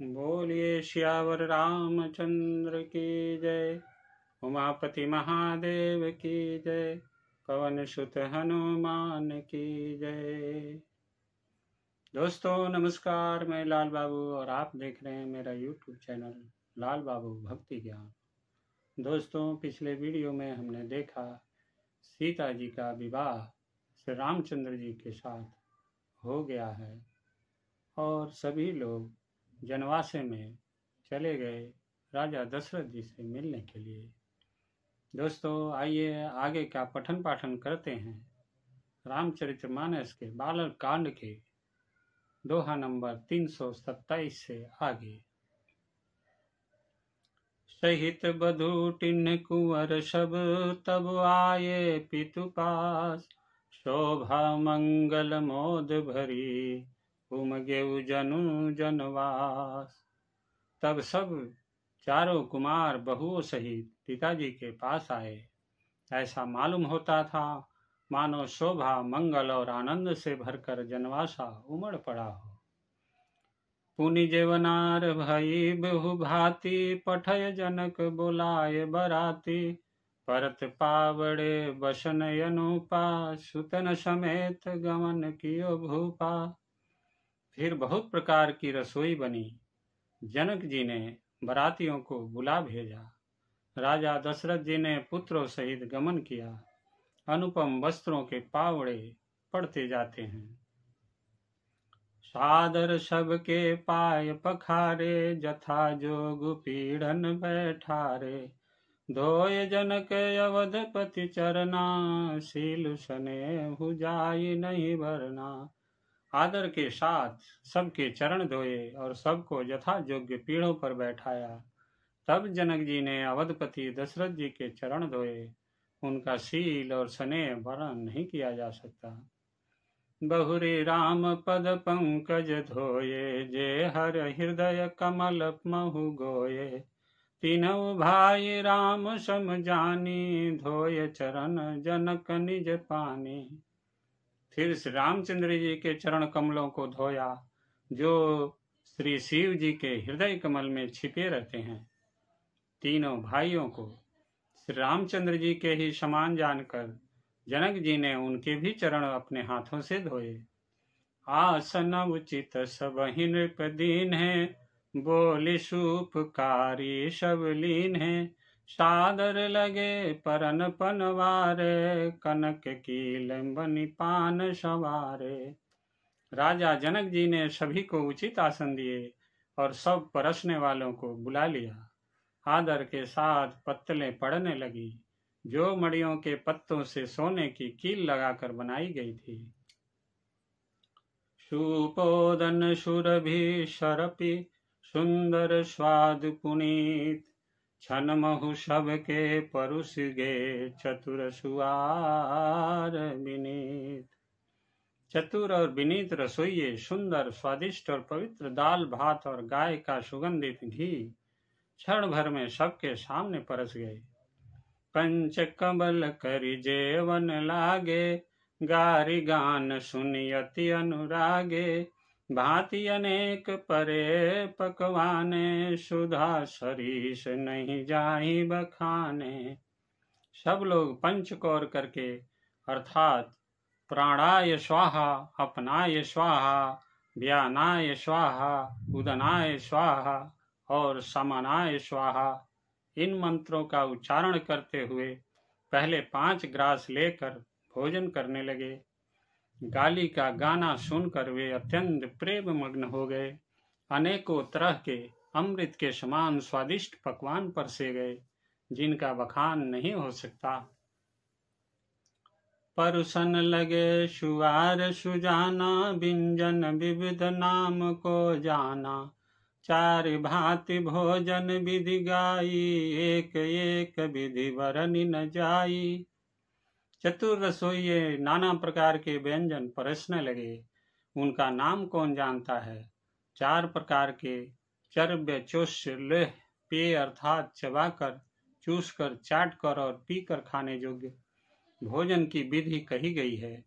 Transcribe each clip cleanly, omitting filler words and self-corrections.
बोलिए श्यावर रामचंद्र की जय। उमापति महादेव की जय। पवन सुत हनुमान की जय। दोस्तों नमस्कार, मैं लाल बाबू और आप देख रहे हैं मेरा यूट्यूब चैनल लाल बाबू भक्ति ज्ञान। दोस्तों, पिछले वीडियो में हमने देखा सीता जी का विवाह श्री रामचंद्र जी के साथ हो गया है और सभी लोग जनवासे में चले गए राजा दशरथ जी से मिलने के लिए। दोस्तों, आइए आगे का पठन पाठन करते हैं रामचरितमानस के बालक कांड के दोहा नंबर 327 से आगे। सहित बधू टिन्न कुंवर सब तब आए पितु पास, शोभा मंगल मोद भरी उमगेउ जनु जनवास। तब सब चारों कुमार बहुओं सहित पिताजी के पास आए। ऐसा मालूम होता था मानो शोभा मंगल और आनंद से भरकर जनवासा उमड़ पड़ा हो। पुनि जेवनार भई बहु भांति, पठय जनक बोलाए बराती। परत पावड़े बसन अनुपा, सुतन समेत गमन कियो भूपा। फिर बहुत प्रकार की रसोई बनी। जनक जी ने बरातियों को बुला भेजा। राजा दशरथ जी ने पुत्रों सहित गमन किया। अनुपम वस्त्रों के पावड़े पड़ते जाते हैं। सादर सबके पाय पखारे, जथा जोग पीढ़न बैठारे। धोय जनक अवधपति चरना, सील सने हुजाई नहीं भरना। आदर के साथ सबके चरण धोए और सबको यथा योग्य पीढ़ों पर बैठाया। तब जनक जी ने अवधपति दशरथ जी के चरण धोए। उनका शील और स्नेह वर्णन नहीं किया जा सकता। बहुरी राम पद पंकज धोए, जे हर हृदय कमल महु गोये। तीनों भाई राम सम जानी, धोय चरण जनक निज पानी। फिर श्री रामचंद्र जी के चरण कमलों को धोया, जो श्री शिव जी के हृदय कमल में छिपे रहते हैं। तीनों भाइयों को श्री रामचंद्र जी के ही समान जानकर जनक जी ने उनके भी चरण अपने हाथों से धोए। आसन उचित सबहि नृप दीन है, बोली सुपकारी सब लीन है। सादर लगे परन पनवारे, कनक की लंबनी पान सवारे। राजा जनक जी ने सभी को उचित आसन दिए और सब परसने वालों को बुला लिया। आदर के साथ पत्तलें पड़ने लगी, जो मड़ियों के पत्तों से सोने की कील लगाकर बनाई गई थी। सुपोदन सुरभि शरपि, सुंदर स्वाद पुनीत। छन महु सबके परुष गे, चतुर सुआर विनीत। चतुर और विनीत रसोइये सुंदर स्वादिष्ट और पवित्र दाल भात और गाय का सुगंधित घी क्षण भर में सबके सामने परस गए। पंच कमल करि जेवन लागे, गारी गान सुनि अति अनुरागे। भांति अनेक परे पकवाने, सुधा सरीस नहीं जाहि बखाने। सब लोग पंचकौर करके अर्थात प्राणाय स्वाहा, अपनाय स्वाहा, व्यानाय स्वाहा, उदनाय स्वाहा और समानाय स्वाहा, इन मंत्रों का उच्चारण करते हुए पहले 5 ग्रास लेकर भोजन करने लगे। गाली का गाना सुनकर वे अत्यंत प्रेम मग्न हो गए। अनेकों तरह के अमृत के समान स्वादिष्ट पकवान परसे गए, जिनका बखान नहीं हो सकता। परुसन लगे सुवार सुजाना, व्यंजन विविध नाम को जाना। 4 भांति भोजन विधि गाई, एक एक विधि वरनि न जाई। चतुर रसोइये नाना प्रकार के व्यंजन परसने लगे। उनका नाम कौन जानता है। 4 प्रकार के चर्व्य चोष्य लेह पेय अर्थात चबाकर, चूसकर, चाटकर और पीकर खाने योग्य भोजन की विधि कही गई है।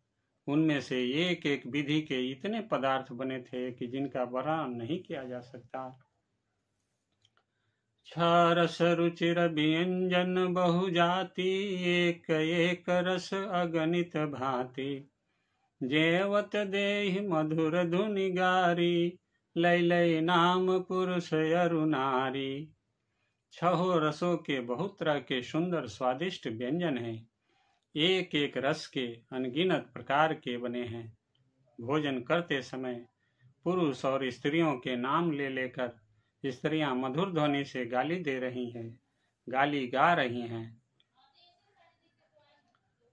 उनमें से एक एक विधि के इतने पदार्थ बने थे कि जिनका वर्णन नहीं किया जा सकता। रस रुचिर व्यंजन बहु जाति, एक एक रस अगणित भांति। जेवत देहि मधुर धुनि गारी, लय लय नाम पुरुष अरु नारी। छहों रसों के बहुत तरह के सुंदर स्वादिष्ट व्यंजन हैं, एक एक रस के अनगिनत प्रकार के बने हैं। भोजन करते समय पुरुष और स्त्रियों के नाम ले लेकर स्त्रियां मधुर ध्वनि से गाली दे रही हैं, गाली गा रही हैं।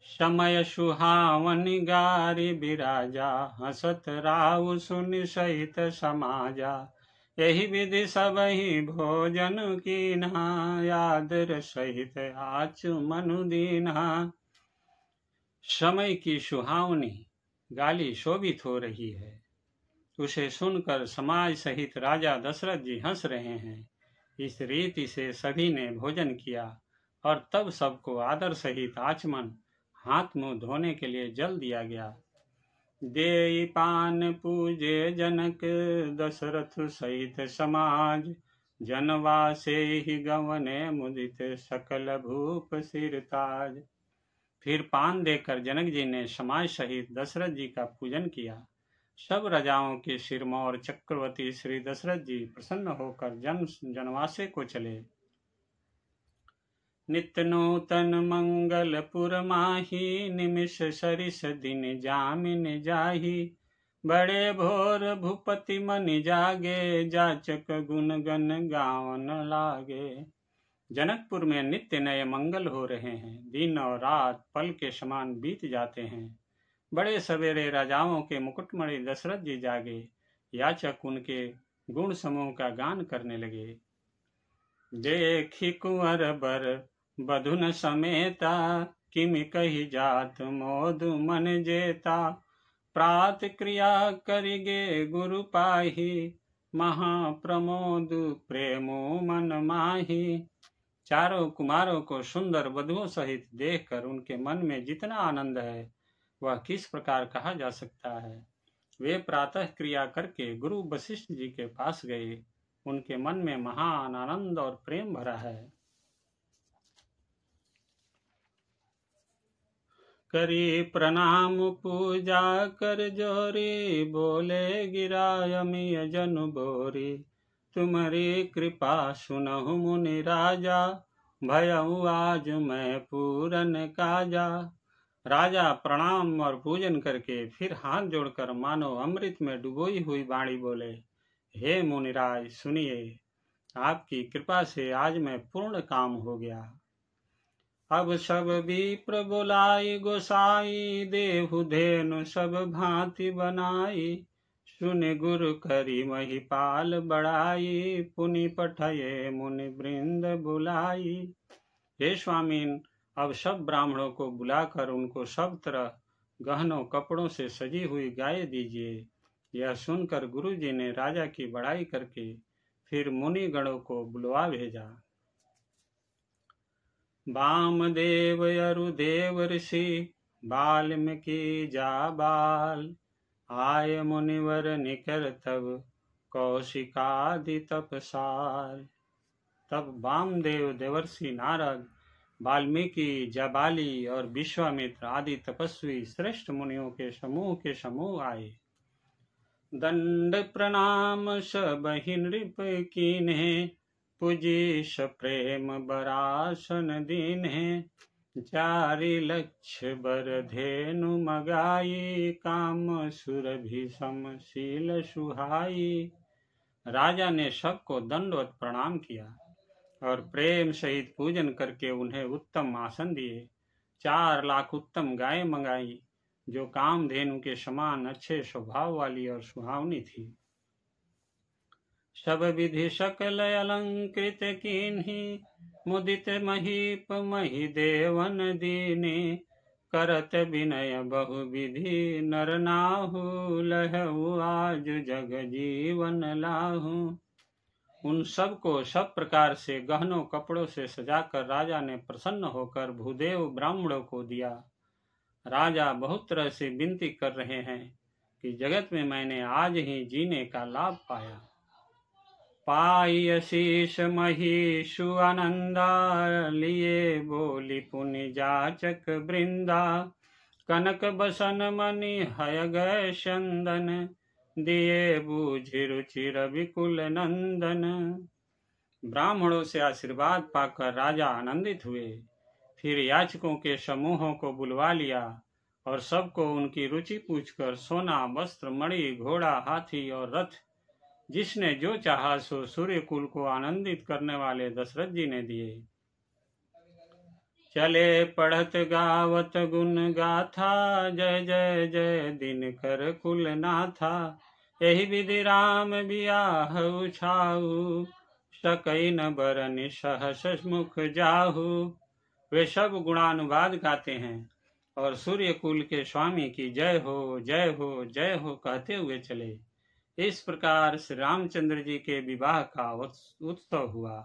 समय सुहावनि गारी बिराजा, हसत राउ सुनि सहित समाजा। यही विधि सबहि भोजन कीन्हा, आदर सहित आचु मनु दीन्हा। समय की सुहावनी गाली शोभित हो रही है, उसे सुनकर समाज सहित राजा दशरथ जी हंस रहे हैं। इस रीति से सभी ने भोजन किया और तब सबको आदर सहित आचमन हाथ मुंह धोने के लिए जल दिया गया। देई पान पूजे जनक, दशरथ सहित समाज। जनवासे ही गवने मुदित, सकल भूप सिर ताज। फिर पान देकर जनक जी ने समाज सहित दशरथ जी का पूजन किया। सब राजाओं के सिरमौर चक्रवर्ती श्री दशरथ जी प्रसन्न होकर जनवासे को चले। नित्य नूतन मंगलपुर माही, निमिष सरिस दिन जामिन जाही। बड़े भोर भूपति मनि जागे, जाचक गुण गण गावन लागे। जनकपुर में नित्य नए मंगल हो रहे हैं, दिन और रात पल के समान बीत जाते हैं। बड़े सवेरे राजाओं के मुकुटमणि दशरथ जी जागे, याचक उनके गुण समूह का गान करने लगे। देखी कुंवर बर बधुन समेता, किमि कही जात मोद मन जेता। प्रात क्रिया करिगे गुरु पाही, महाप्रमोद प्रेमो मन माही। चारों कुमारों को सुंदर वधुओं सहित देखकर उनके मन में जितना आनंद है वह किस प्रकार कहा जा सकता है। वे प्रातः क्रिया करके गुरु वशिष्ठ जी के पास गए, उनके मन में महान आनंद और प्रेम भरा है। करी प्रणाम पूजा कर जोरी, बोले गिरा अमिय जनु बोरी। तुम्हारी कृपा सुनहु मुनि राजा, भयउ आज मैं पूरन काजा। राजा प्रणाम और पूजन करके फिर हाथ जोड़कर मानो अमृत में डुबोई हुई वाणी बोले, हे मुनिराज सुनिए, आपकी कृपा से आज मैं पूर्ण काम हो गया। अब सब विप्र बोलाई गोसाई, देहु धेनु सब भांति बनाई। सुनि गुरु करी महिपाल बढ़ाई, पुनि पठये मुनि वृंद बुलाई। हे स्वामी, अब सब ब्राह्मणों को बुलाकर उनको सब तरह गहनों कपड़ों से सजी हुई गाय दीजिए। यह सुनकर गुरु जी ने राजा की बड़ाई करके फिर मुनि गणों को बुलवा भेजा। वामदेव अरुदेव ऋषि, वाल्मीकि जाबाल। आय मुनिवर निकर तब, कौशिकादि तपसार। तब वामदेव, देवर्षि नारद, वाल्मीकि, जाबाली और विश्वामित्र आदि तपस्वी श्रेष्ठ मुनियों के समूह आए। दंड प्रणाम सबहि नृप कीन्हे, पुजीश प्रेम बरासन दीन्हे। चारि लक्ष्य बर धेनु मगाई, काम सुरभि सम शील सुहाई। राजा ने सबको दंडवत प्रणाम किया और प्रेम सहित पूजन करके उन्हें उत्तम आसन दिए। 4 लाख उत्तम गाय मंगाई, जो कामधेनु के समान अच्छे स्वभाव वाली और सुहावनी थी। सब विधि सकल अलंकृत कीन्ही, मुदित महीप मही देवन दीनी। करत विनय बहु विधि नर नाहु, लहु आज जग जीवन लाहु। उन सब को सब प्रकार से गहनों कपड़ों से सजाकर राजा ने प्रसन्न होकर भूदेव ब्राह्मणों को दिया। राजा बहुत तरह से विनती कर रहे हैं कि जगत में मैंने आज ही जीने का लाभ पाया। पाई आशीष महिषु आनंदा, लिए बोली पुनि जाचक वृंदा। कनक बसन मणि हय गए चंदन, दिए बूझि रुचि रविकुल नंदन। ब्राह्मणों से आशीर्वाद पाकर राजा आनंदित हुए। फिर याचकों के समूहों को बुलवा लिया और सबको उनकी रुचि पूछकर सोना, वस्त्र, मणि, घोड़ा, हाथी और रथ जिसने जो चाहा सो सूर्यकुल को आनंदित करने वाले दशरथ जी ने दिए। चले पढ़त गावत गुण गाथा, जय जय जय दिनकर कुल नाथा। यही विधि राम बियाह छाऊ, सकई न बरनि सहस मुख जाहू। वे सब गुणानुवाद गाते हैं और सूर्य कुल के स्वामी की जय हो जय हो जय हो कहते हुए चले। इस प्रकार श्री रामचंद्र जी के विवाह का उत्सव हुआ।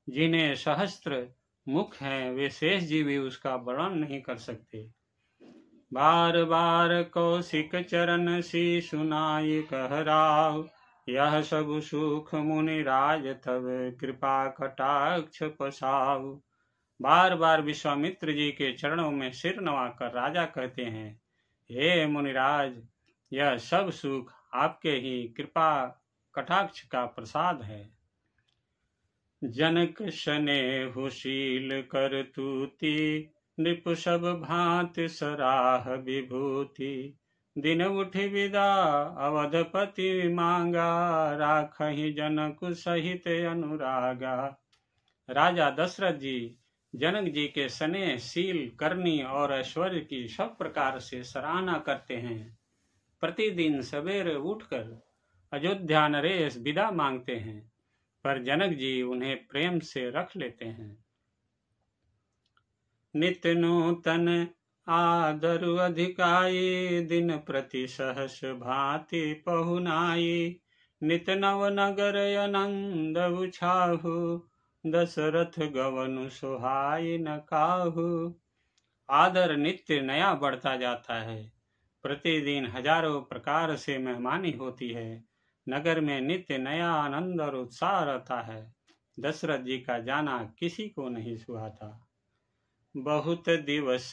जिन्हें सहस्त्र मुख हैं वे शेष जी भी उसका वर्णन नहीं कर सकते। बार बार कौशिक चरण सी सुनाई कह राव, यह सब सुख मुनि राज तब कृपा कटाक्ष पसाव। बार बार विश्वामित्र जी के चरणों में सिर नवाकर राजा कहते हैं, हे मुनिराज, यह सब सुख आपके ही कृपा कटाक्ष का प्रसाद है। जनक स्नेहु शील कर तूती, नृप सब भांति सराह विभूति। दिन उठि विदा अवधपति मांगा, राखहि जनक सहित अनुरागा। राजा दशरथ जी जनक जी के स्नेह, शील, करनी और ऐश्वर्य की सब प्रकार से सराहना करते हैं। प्रतिदिन सवेरे उठकर अयोध्या नरेश विदा मांगते हैं, पर जनक जी उन्हें प्रेम से रख लेते हैं। नित नूतन आदरु अधिकाई, दिन प्रति सहस भांति पहुनाई। नित नव नगर आनंद उछाहु, दशरथ गवनु सुहाई न काहू। आदर नित्य नया बढ़ता जाता है। प्रतिदिन हजारों प्रकार से मेहमानी होती है। नगर में नित्य नया आनंद और उत्साह रहता है। दशरथ जी का जाना किसी को नहीं सुहाता। बहुत दिवस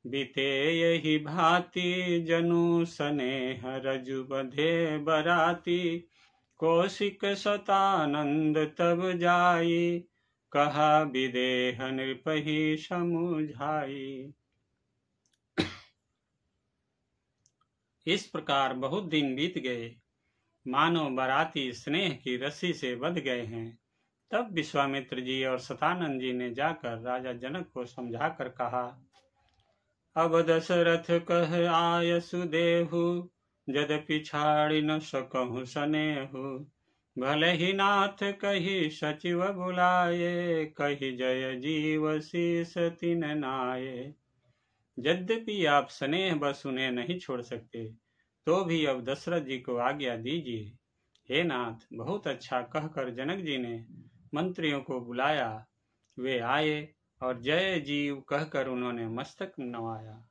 बीते यही भांति, जनु स्नेह रजु बधे बराती। कौशिक सतानंद तब जाई, कहा विदेह नृपहि समुझाई। इस प्रकार बहुत दिन बीत गए, मानो बाराती स्नेह की रस्सी से बंध गए हैं। तब विश्वामित्र जी और सतानंद जी ने जाकर राजा जनक को समझाकर कहा, अब दशरथ कह आय सुदेहु, यद्यपि छाड़ी न सकहु स्नेहु। भले ही नाथ कही सचिव बुलाए, कही जय जीव शीस तिन नाये। यद्यपि आप स्नेह बस उन्हें नहीं छोड़ सकते, तो भी अब दशरथ जी को आज्ञा दीजिए। हे नाथ, बहुत अच्छा कहकर जनक जी ने मंत्रियों को बुलाया। वे आए और जय जीव कहकर उन्होंने मस्तक नवाया।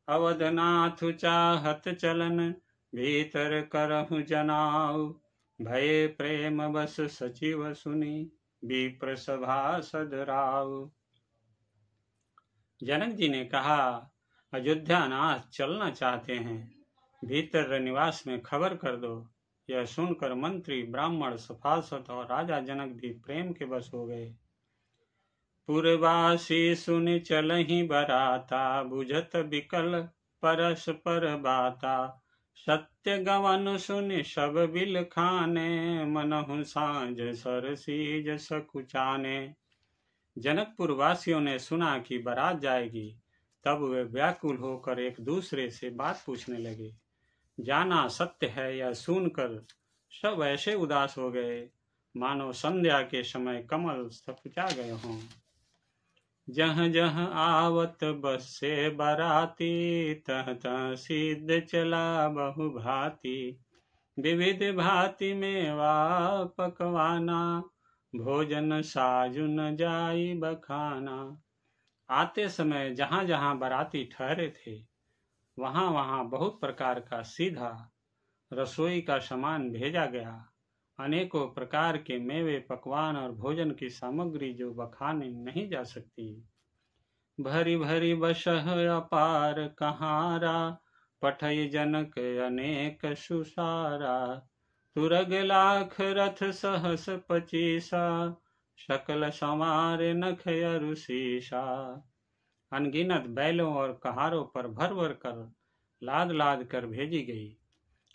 अवधनाथ चाहत चलन, भीतर करहु जनाऊ। भये प्रेम बस सचिव सुनी, विप्र सभासद राव। जनक जी ने कहा, अयोध्या नाथ चलना चाहते हैं, भीतर निवास में खबर कर दो। यह सुनकर मंत्री, ब्राह्मण, सभासद और राजा जनक भी प्रेम के बस हो गए। पुरवासी सुनि चलहि बराता, बुझत बिकल परस्पर बाता। सत्य गवन सुनि सब बिल खाने, मनहु सांझ सरसीज सकुचाने। जनकपुर वासियों ने सुना कि बारात जाएगी, तब वे व्याकुल होकर एक दूसरे से बात पूछने लगे। जाना सत्य है यह सुनकर सब ऐसे उदास हो गए, मानो संध्या के समय कमल सकुचा गए हों। जहाँ जहाँ आवत बस से बाराती, तह तह सिद्ध चला बहु भांति। विविध भांति मेवा पकवाना, भोजन साजु न जाई बखाना। आते समय जहाँ जहाँ बाराती ठहरे थे, वहाँ वहाँ बहुत प्रकार का सीधा रसोई का सामान भेजा गया। अनेकों प्रकार के मेवे, पकवान और भोजन की सामग्री जो बखाने नहीं जा सकती। भरी भरी बसह अपार कहारा, पठय जनक अनेक सुसारा। तुरग लाख रथ सहस पचीसा, सकल समार नख अरुशीसा। अनगिनत बैलों और कहारों पर भर भर कर लाद लाद कर भेजी गई।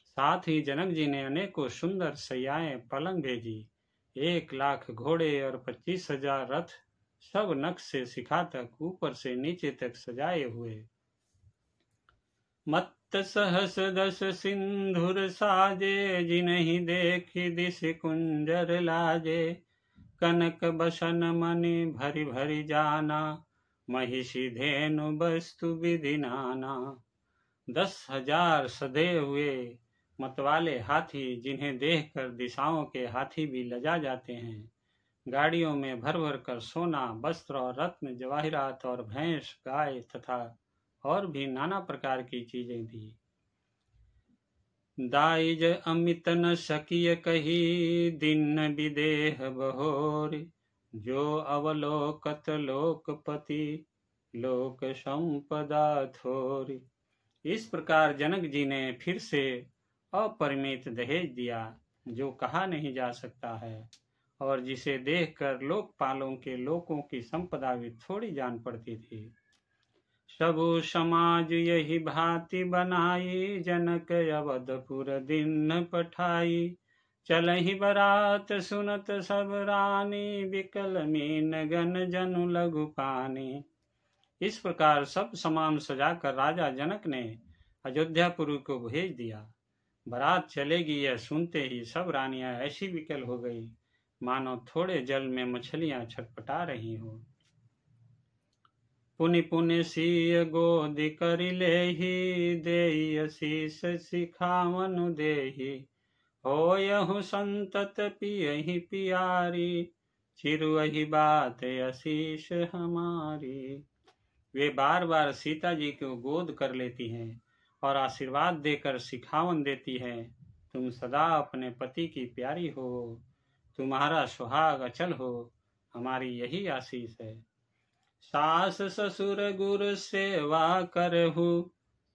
साथ ही जनक जी ने अनेकों सुंदर सैयाएं पलंग भेजी। 1,00,000 घोड़े और 25,000 रथ, सब नख से शिखा तक ऊपर से नीचे तक सजाए हुए। मत्त सहस दस सिंधुर साजे, जिन्हि देखि दिश कुंजर लाजे। कनक बसन मणि भरी भरी जाना, महिषी धेनु वस्तु विधि नाना। 10,000 सधे हुए मतवाले हाथी, जिन्हें देखकर दिशाओं के हाथी भी लजा जाते हैं। गाड़ियों में भर भर कर सोना, वस्त्र और रत्न, जवाहरात और भैंस, गाय तथा और भी नाना प्रकार की चीजें दी। दाइज अमित न सकिय कही, दिन विदेह बहोरी। जो अवलोकत लोकपति, लोक संपदा थोरी। इस प्रकार जनक जी ने फिर से अपरिमित दहेज दिया, जो कहा नहीं जा सकता है, और जिसे देखकर लोकपालों के लोगों की संपदा भी थोड़ी जान पड़ती थी। सबु समाज यही भांति बनाई, जनक अवधपुर दिन पठाई। चलहि बरात सुनत सब रानी, विकल मीन गन जनु लघु पानी। इस प्रकार सब सामान सजाकर राजा जनक ने अयोध्यापुरी को भेज दिया। बारात चलेगी यह सुनते ही सब रानियां ऐसी विकल हो गई, मानो थोड़े जल में मछलियां छटपटा रही हो। पुनि पुनि सीय गोदि करि लेहि, देई असीस सिखावनु देहि। होयहु संतत पियहि पियारी, चिरुहि बात असीस हमारी। वे बार बार सीता जी को गोद कर लेती हैं और आशीर्वाद देकर सिखावन देती है। तुम सदा अपने पति की प्यारी हो, तुम्हारा सुहाग अचल हो, हमारी यही आशीष है। सास ससुर गुरु सेवा करहु,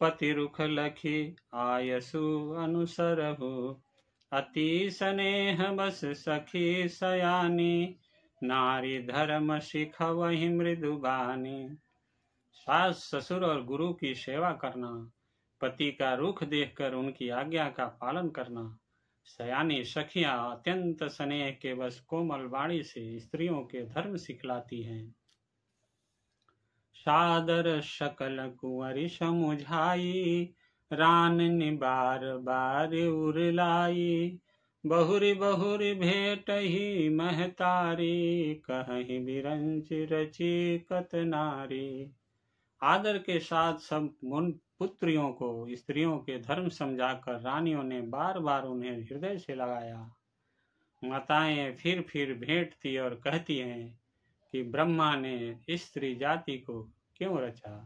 पति रुख लखी आयसु अनुसरहु। अति स्नेह बस सखी सयानी, नारी धर्म सिखवहि मृदु बानी। सास ससुर और गुरु की सेवा करना, पति का रुख देखकर उनकी आज्ञा का पालन करना। सयानी सखियां अत्यंत स्नेह के बस कोमल वाणी से स्त्रियों के धर्म सिखलाती हैं। सादर सकल कुंवरी समुझाई, राननी बार बार उरलाई। बहुरी बहुरी भेट ही महतारी, कहीं बिरंच रची कत नारी। आदर के साथ सब पुत्रियों को स्त्रियों के धर्म समझाकर रानियों ने बार बार उन्हें हृदय से लगाया। माताएं फिर भेंटती और कहती हैं कि ब्रह्मा ने स्त्री जाति को क्यों रचा।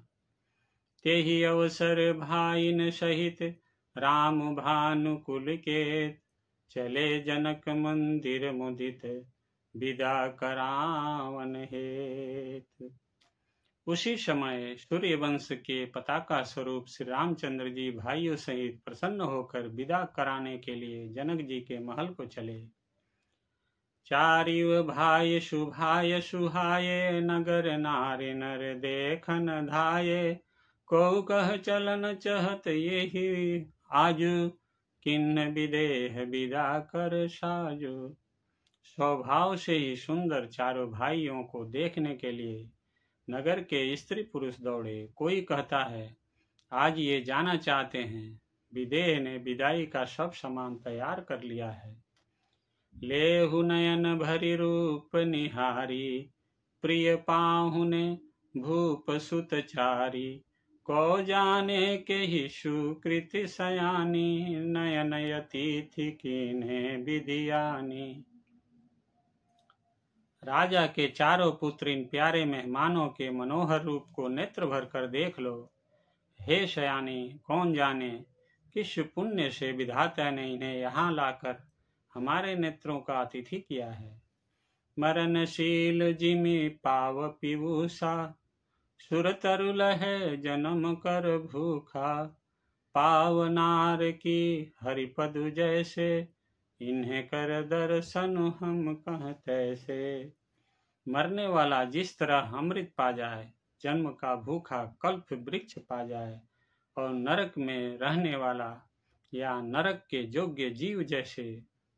ते ही अवसर भाइन सहित, राम भानुकुल के। चले जनक मंदिर मुदित, विदा करावन हेत। उसी समय सूर्यवंश के पताका स्वरूप श्री रामचंद्र जी भाइयों सहित प्रसन्न होकर विदा कराने के लिए जनक जी के महल को चले। चारिव भाई शुभाय सुहाये, नगर नारी नर देखन धाये। को कह चलन चहत यही आजु, किन्न विदेह विदा कर साजु। स्वभाव से ही सुंदर चारों भाइयों को देखने के लिए नगर के स्त्री पुरुष दौड़े। कोई कहता है आज ये जाना चाहते हैं। विदेह ने विदाई का सब सामान तैयार कर लिया है। लेहु नयन भरी रूप निहारी, प्रिय पाहुने भूप सुत चारी। को जाने के ही सुकृति सयानी, नयन अतिथि कीन्हे विधियानी। राजा के चारों पुत्र इन प्यारे मेहमानों के मनोहर रूप को नेत्र भर कर देख लो। हे शयानी, कौन जाने किस पुण्य से विधाता ने इन्हें यहाँ लाकर हमारे नेत्रों का अतिथि किया है। मरणशील जिमि पाव पिबूषा, सुर तरुल है जन्म कर भूखा। पावनार की हरिपदु जैसे, इन्हें कर दर्शन हम कहते से। मरने वाला जिस तरह अमृत पा जाए, जन्म का भूखा कल्प वृक्ष पा जाए, और नरक में रहने वाला या नरक के योग्य जीव जैसे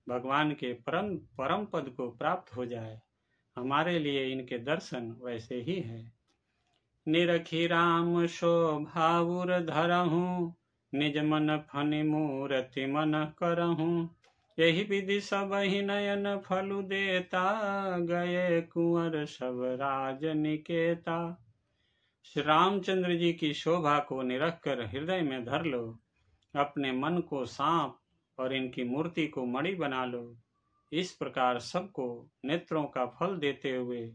भगवान के परम पद को प्राप्त हो जाए, हमारे लिए इनके दर्शन वैसे ही है। निरखी राम शोभाउर धरहूँ, निज मन फनि मूरति मन करहूँ। यही विधि सब ही नयन फलु देता, गए कुंवर सब राज निकेता। श्री रामचंद्र जी की शोभा को निरख कर हृदय में धर लो, अपने मन को सांप और इनकी मूर्ति को मणि बना लो। इस प्रकार सबको नेत्रों का फल देते हुए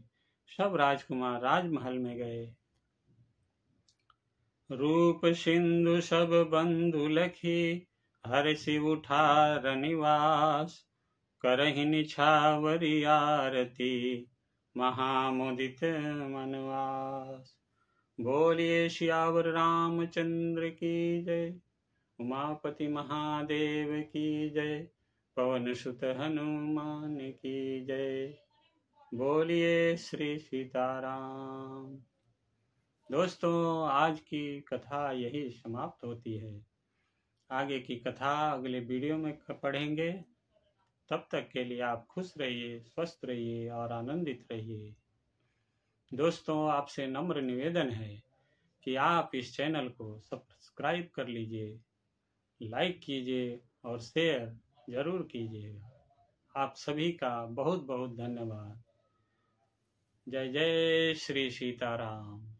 सब राजकुमार राजमहल में गए। रूप सिंधु सब बंधु लखी, हर्षि उठार निवास। करहि निछावरी आरती, महामुदित मनवास। बोलिए सियावर रामचंद्र की जय, उमापति महादेव की जय, पवन सुत हनुमान की जय। बोलिए श्री सीताराम। दोस्तों, आज की कथा यही समाप्त होती है। आगे की कथा अगले वीडियो में पढ़ेंगे। तब तक के लिए आप खुश रहिए, स्वस्थ रहिए और आनंदित रहिए। दोस्तों, आपसे नम्र निवेदन है कि आप इस चैनल को सब्सक्राइब कर लीजिए, लाइक कीजिए और शेयर जरूर कीजिएगा। आप सभी का बहुत बहुत धन्यवाद। जय जय श्री सीताराम।